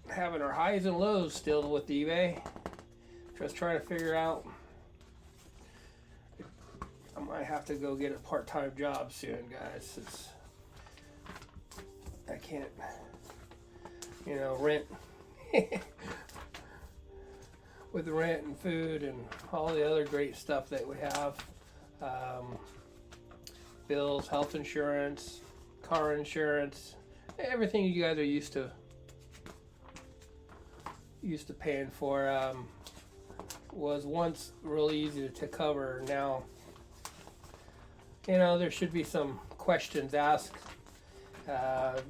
We're having our highs and lows still with eBay. Just trying to figure out. I might have to go get a part-time job soon, guys. I can't, rent. With rent and food and all the other great stuff that we have. Bills, health insurance, car insurance, everything you guys are used to paying for was once really easy to cover. Now, there should be some questions asked.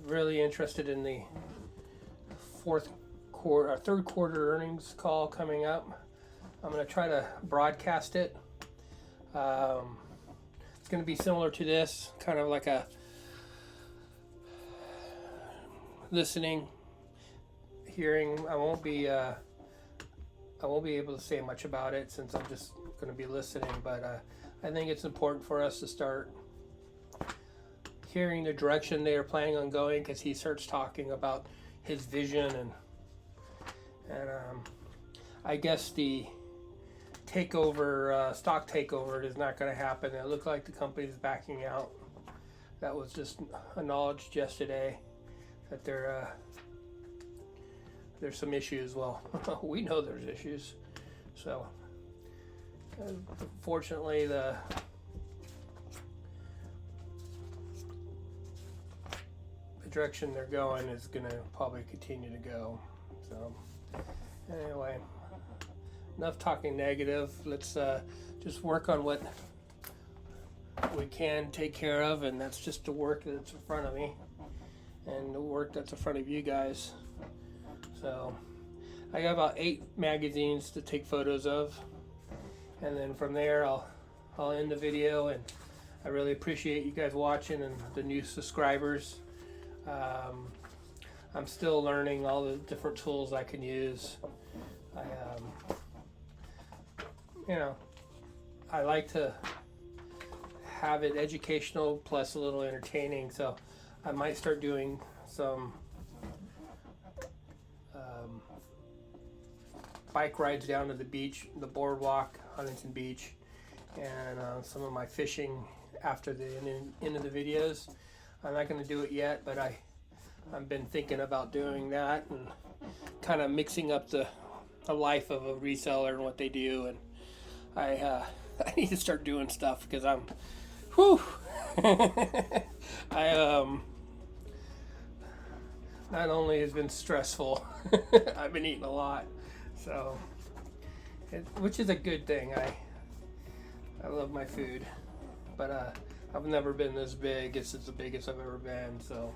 Really interested in the third quarter earnings call coming up. I'm going to try to broadcast it. It's going to be similar to this, kind of like a listening, hearing. I won't be able to say much about it since I'm just going to be listening, but I think it's important for us to start hearing the direction they are planning on going, because he starts talking about his vision and I guess the stock takeover is not going to happen. It looked like the company is backing out. That was just acknowledged yesterday that there's some issues. Well, we know there's issues. So, fortunately, the direction they're going is going to probably continue to go. So, anyway, enough talking negative. Let's just work on what we can take care of, and that's just the work that's in front of me and the work that's in front of you guys. So I got about 8 magazines to take photos of, and then from there I'll end the video. And I really appreciate you guys watching and the new subscribers. I'm still learning all the different tools I can use. I like to have it educational plus a little entertaining, so I might start doing some bike rides down to the beach, the boardwalk, Huntington Beach, and some of my fishing after the end of the videos. I'm not going to do it yet, but I've been thinking about doing that and kind of mixing up the life of a reseller and what they do. And I need to start doing stuff because I'm, not only has been stressful, I've been eating a lot, so which is a good thing. I love my food, but I've never been this big. It's the biggest I've ever been, so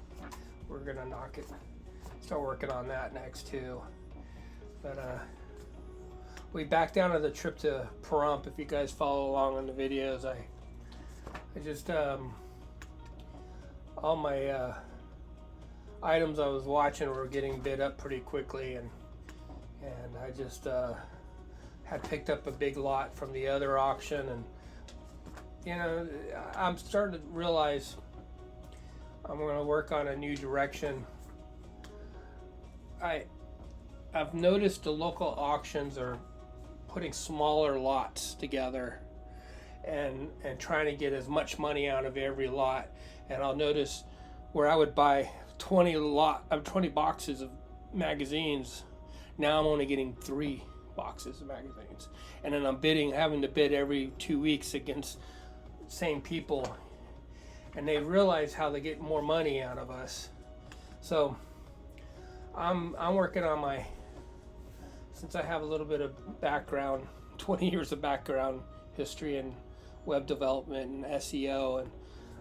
we're gonna start working on that next too. But we back down to the trip to Pahrump. If you guys follow along on the videos, I just all my items I was watching were getting bid up pretty quickly, and I just had picked up a big lot from the other auction, and I'm starting to realize I'm going to work on a new direction. I've noticed the local auctions are putting smaller lots together and trying to get as much money out of every lot. And I'll notice where I would buy 20 boxes of magazines, now I'm only getting 3 boxes of magazines, and then I'm having to bid every 2 weeks against the same people, and they realize how they get more money out of us. So I'm working on since I have a little bit of background, 20 years of background history in web development and SEO, and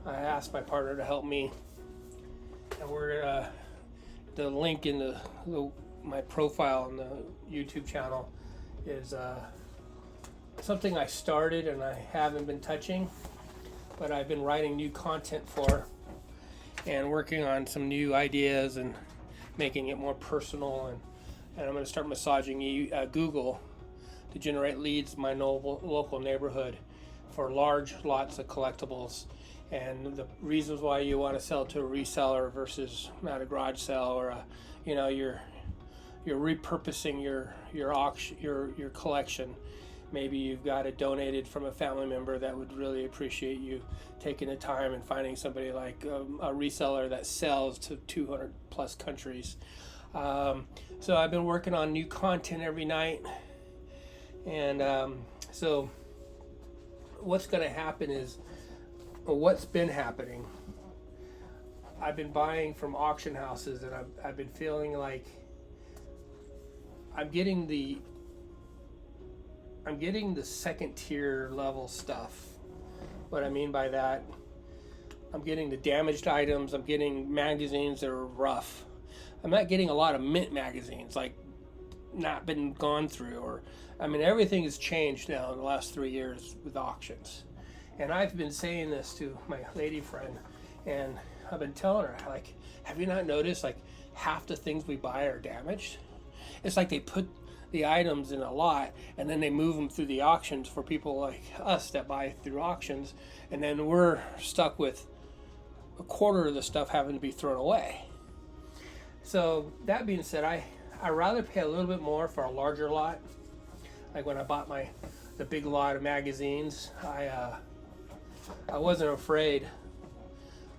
I asked my partner to help me, and we're the link in my profile on the YouTube channel is something I started and I haven't been touching, but I've been writing new content for and working on some new ideas and making it more personal, and I'm going to start massaging Google to generate leads in my local neighborhood for large lots of collectibles. and the reasons why you want to sell to a reseller versus not a garage sale, or you're repurposing your auction, your collection. Maybe you've got it donated from a family member that would really appreciate you taking the time and finding somebody like a reseller that sells to 200 plus countries. So I've been working on new content every night, and so what's going to happen is, or what's been happening, I've been buying from auction houses, and I've been feeling like I'm getting the second tier level stuff. What I mean by that, I'm getting the damaged items, I'm getting magazines that are rough. I'm not getting a lot of mint magazines, like not been gone through, or everything has changed now in the last 3 years with auctions. And I've been saying this to my lady friend, and I've been telling her, like, have you not noticed, like, half the things we buy are damaged? It's like they put the items in a lot and then they move them through the auctions for people like us that buy through auctions, and then we're stuck with a quarter of the stuff having to be thrown away. So that being said, I rather pay a little bit more for a larger lot. Like when I bought the big lot of magazines, I wasn't afraid of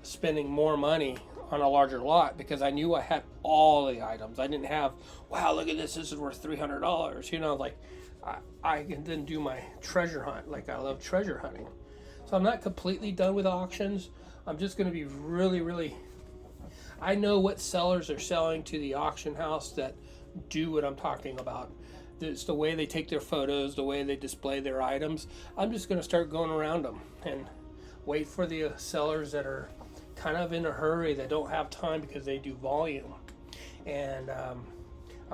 spending more money on a larger lot because I knew I had all the items. I didn't have, wow, look at this is worth $300. Like I can then do my treasure hunt. Like I love treasure hunting. So I'm not completely done with auctions. I'm just going to be really, really, I know what sellers are selling to the auction house that do what I'm talking about. It's the way they take their photos, the way they display their items. I'm just going to start going around them and wait for the sellers that are kind of in a hurry, that don't have time because they do volume. And I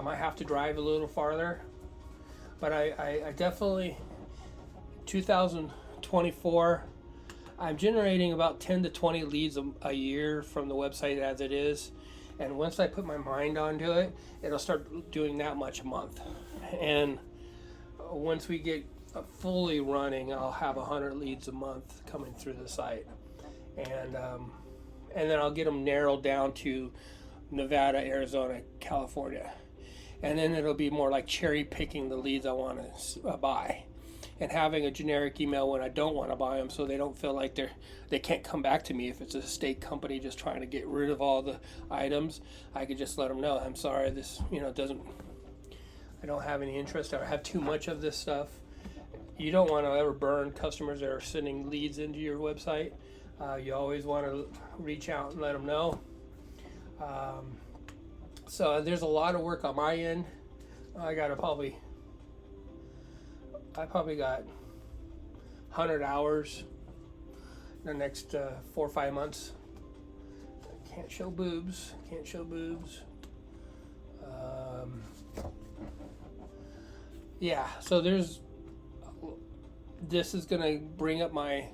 might have to drive a little farther, but I definitely, 2024, I'm generating about 10 to 20 leads a year from the website as it is. And once I put my mind onto it, it'll start doing that much a month. And once we get fully running, I'll have 100 leads a month coming through the site. And then I'll get them narrowed down to Nevada, Arizona, California. And then it'll be more like cherry picking the leads I want to buy, and having a generic email when I don't want to buy them, so they don't feel like they can't come back to me if it's a state company just trying to get rid of all the items. I could just let them know, I'm sorry, this I don't have any interest, or I have too much of this stuff. You don't want to ever burn customers that are sending leads into your website. You always want to reach out and let them know. So there's a lot of work on my end. I probably got 100 hours in the next 4 or 5 months. Can't show boobs. Yeah, so this is going to bring up my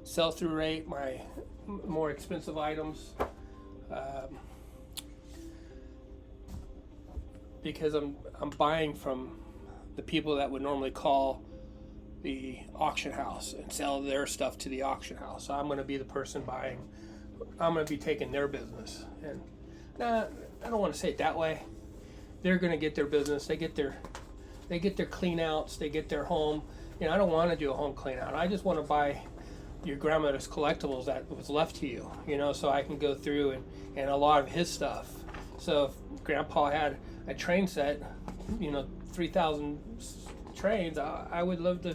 sell-through rate, my more expensive items, because I'm buying from the people that would normally call the auction house and sell their stuff to the auction house. So I'm going to be the person buying. I'm going to be taking their business. And I don't want to say it that way. They're going to get their business. They get their clean outs. They get their home. I don't want to do a home clean out. I just want to buy your grandmother's collectibles that was left to you, so I can go through and a lot of his stuff. So if Grandpa had a train set, 3,000 trains, I would love to,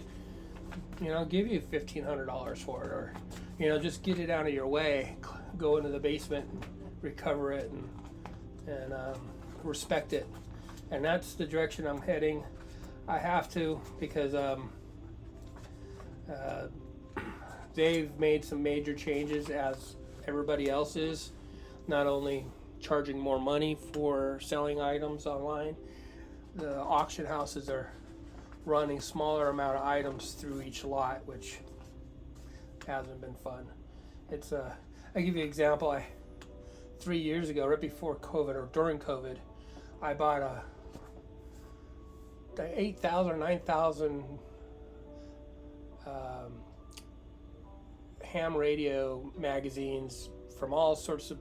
give you $1,500 for it, or, just get it out of your way, go into the basement, and recover it, and respect it. And that's the direction I'm heading. I have to, because they've made some major changes, as everybody else is, not only charging more money for selling items online. The auction houses are running smaller amount of items through each lot, which hasn't been fun. I give you an example. 3 years ago, right before COVID or during COVID, I bought a 8,000 or 9,000 ham radio magazines from all sorts of,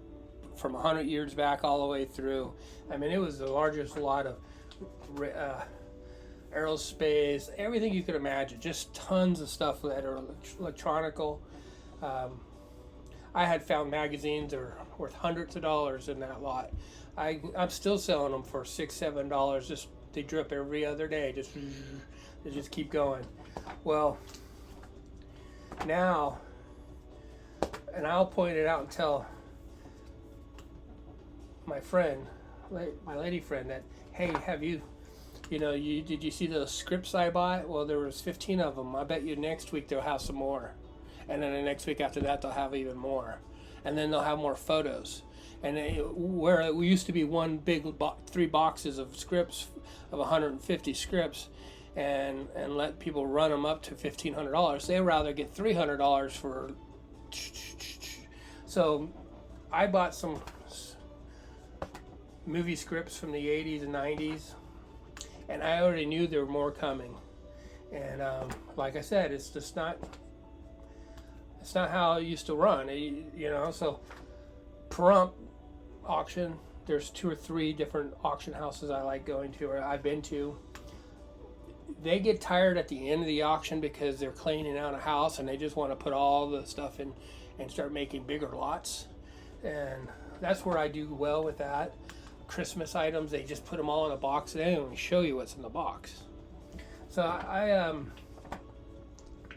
from 100 years back all the way through. I mean, it was the largest lot of aerospace, everything you could imagine, just tons of stuff that are electronical. I had found magazines that were worth hundreds of dollars in that lot. I'm still selling them for $6-7. Just they drip every other day. They just keep going. Well, now, and I'll point it out and tell my friend, my lady friend, that, hey, have you did you see those scripts I bought? Well, there was 15 of them. I bet you next week they'll have some more. And then the next week after that, they'll have even more. And then they'll have more photos. And where it used to be one big 3 boxes of scripts, of 150 scripts, and let people run them up to $1,500, they'd rather get $300 for. So I bought some movie scripts from the 80s and 90s, and I already knew there were more coming. And like I said, it's just not. It's not how it used to run, So, Pahrump auction. There's 2 or 3 different auction houses I like going to, or I've been to. They get tired at the end of the auction because they're cleaning out a house and they just want to put all the stuff in and start making bigger lots. And that's where I do well with that. Christmas items, they just put them all in a box and they don't even show you what's in the box. So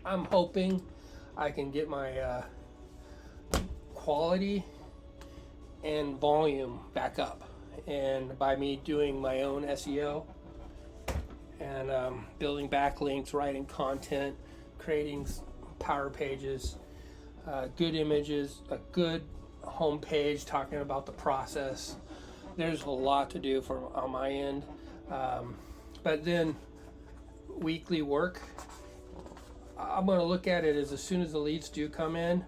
I'm hoping I can get my quality and volume back up, and by me doing my own SEO and building backlinks, writing content, creating power pages, good images, a good home page talking about the process. There's a lot to do on my end, but then weekly work, I'm going to look at it as soon as the leads do come in,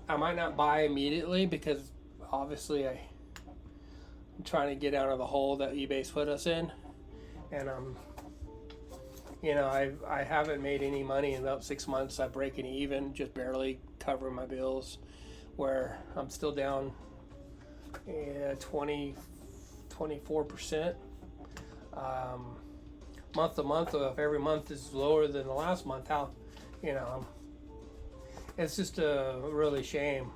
I might not buy immediately because obviously I'm trying to get out of the hole that eBay's put us in. And I haven't made any money in about 6 months. I'm breaking even, just barely covering my bills, where I'm still down 24%. Month to month, if every month is lower than the last month, it's just a really shame.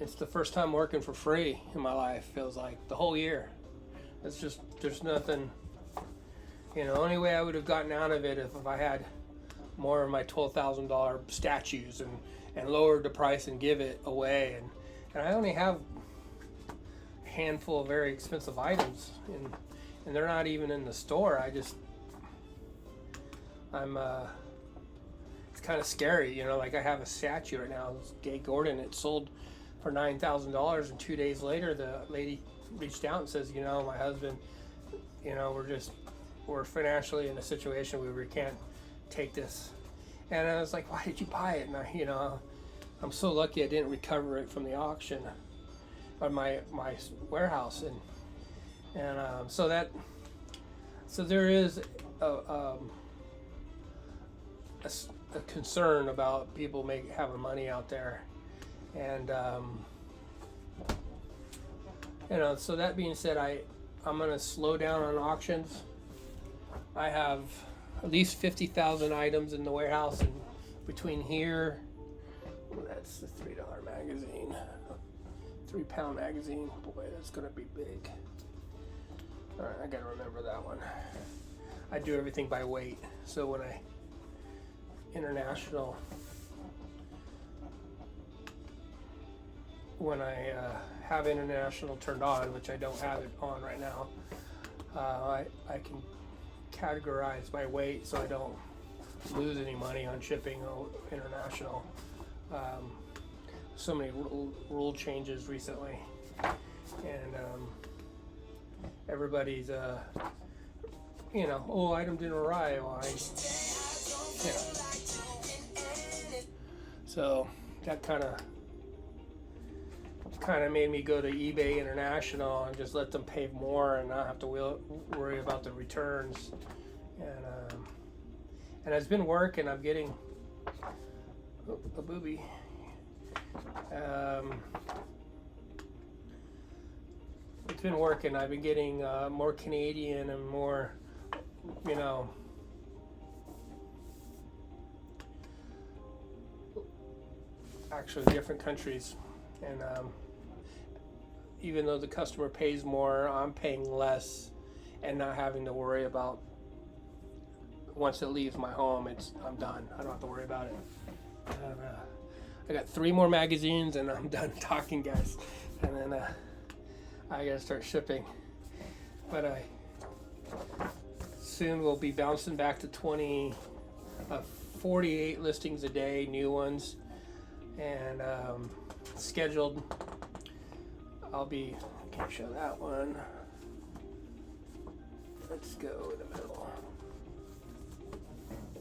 It's the first time working for free in my life, feels like, the whole year. It's just, there's nothing, only way I would have gotten out of it if I had more of my $12,000 statues and lowered the price and give it away. And I only have a handful of very expensive items, and they're not even in the store. it's kind of scary, like I have a statue right now, it's Gay Gordon. It sold for $9,000, and 2 days later the lady reached out and says, my husband, we're financially in a situation where we can't take this. And I was like, why did you buy it? And I'm so lucky I didn't recover it from the auction or my warehouse. And so there is a concern about people having money out there, and so that being said, I'm going to slow down on auctions. I have at least 50,000 items in the warehouse, and between here, that's the $3 magazine, 3-pound magazine. Boy, that's going to be big. All right, I got to remember that one. I do everything by weight, so when I have international turned on, which I don't have it on right now, I can categorize by weight so I don't lose any money on shipping international. So many rule changes recently, and everybody's item didn't arrive. So that kind of made me go to eBay International and just let them pay more and not have to worry about the returns. And it's been working. I'm getting a booby. It's been working. I've been getting more Canadian and more, you know, actually different countries. And even though the customer pays more, I'm paying less and not having to worry about, once it leaves my home, I'm done. I don't have to worry about it. And, I got 3 more magazines and I'm done talking, guys. And then I gotta start shipping. But I soon will be bouncing back to 48 listings a day, new ones, and scheduled. Can't show that one. Let's go in the middle.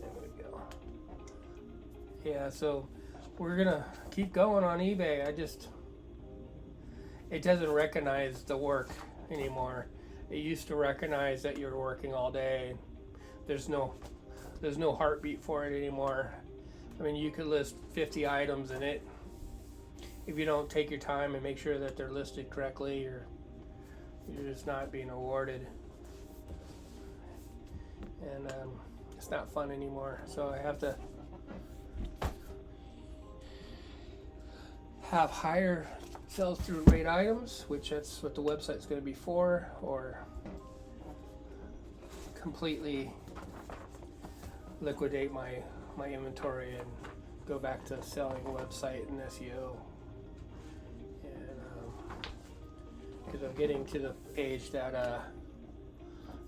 There we go. Yeah, so we're gonna keep going on eBay. It doesn't recognize the work anymore. It used to recognize that you're working all day. There's no heartbeat for it anymore. I mean, you could list 50 items in it. If you don't take your time and make sure that they're listed correctly, you're just not being awarded. And it's not fun anymore. So I have to have higher sales through rate items, which that's what the website's going to be for, or completely liquidate my inventory and go back to selling a website and SEO. And because I'm getting to the age that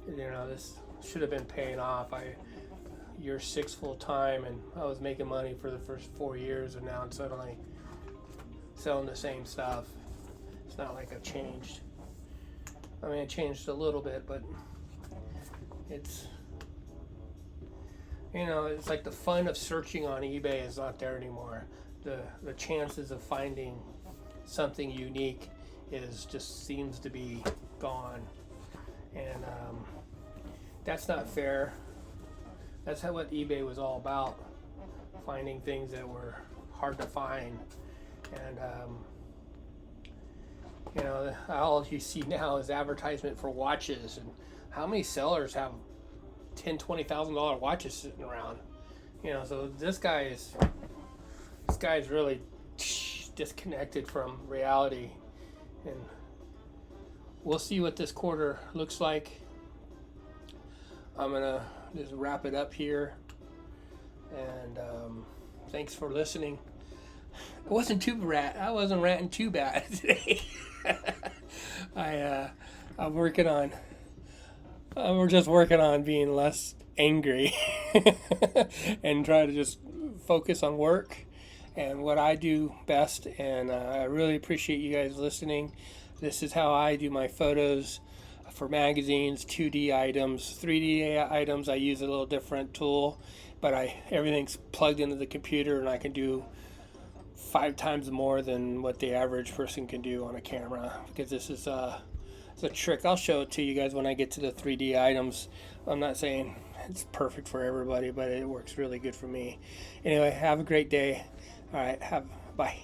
this should have been paying off. Year 6 full time, and I was making money for the first 4 years, and now I'm suddenly selling the same stuff. It's not like I've changed. I mean, I changed a little bit, but it's like the fun of searching on eBay is not there anymore. The chances of finding something unique seems to be gone, and that's not fair. That's what eBay was all about, finding things that were hard to find. And all you see now is advertisement for watches, and how many sellers have $10,000-$20,000 watches sitting around? So this guy is really disconnected from reality, and we'll see what this quarter looks like. I'm gonna just wrap it up here, and thanks for listening. I wasn't ranting too bad today. We're just working on being less angry and try to just focus on work and what I do best. And I really appreciate you guys listening. This is how I do my photos for magazines, 2D items, 3D items. I use a little different tool, but everything's plugged into the computer, and I can do 5 times more than what the average person can do on a camera, because this is it's a trick. I'll show it to you guys when I get to the 3D items. I'm not saying it's perfect for everybody, but it works really good for me. Anyway, have a great day. All right, bye.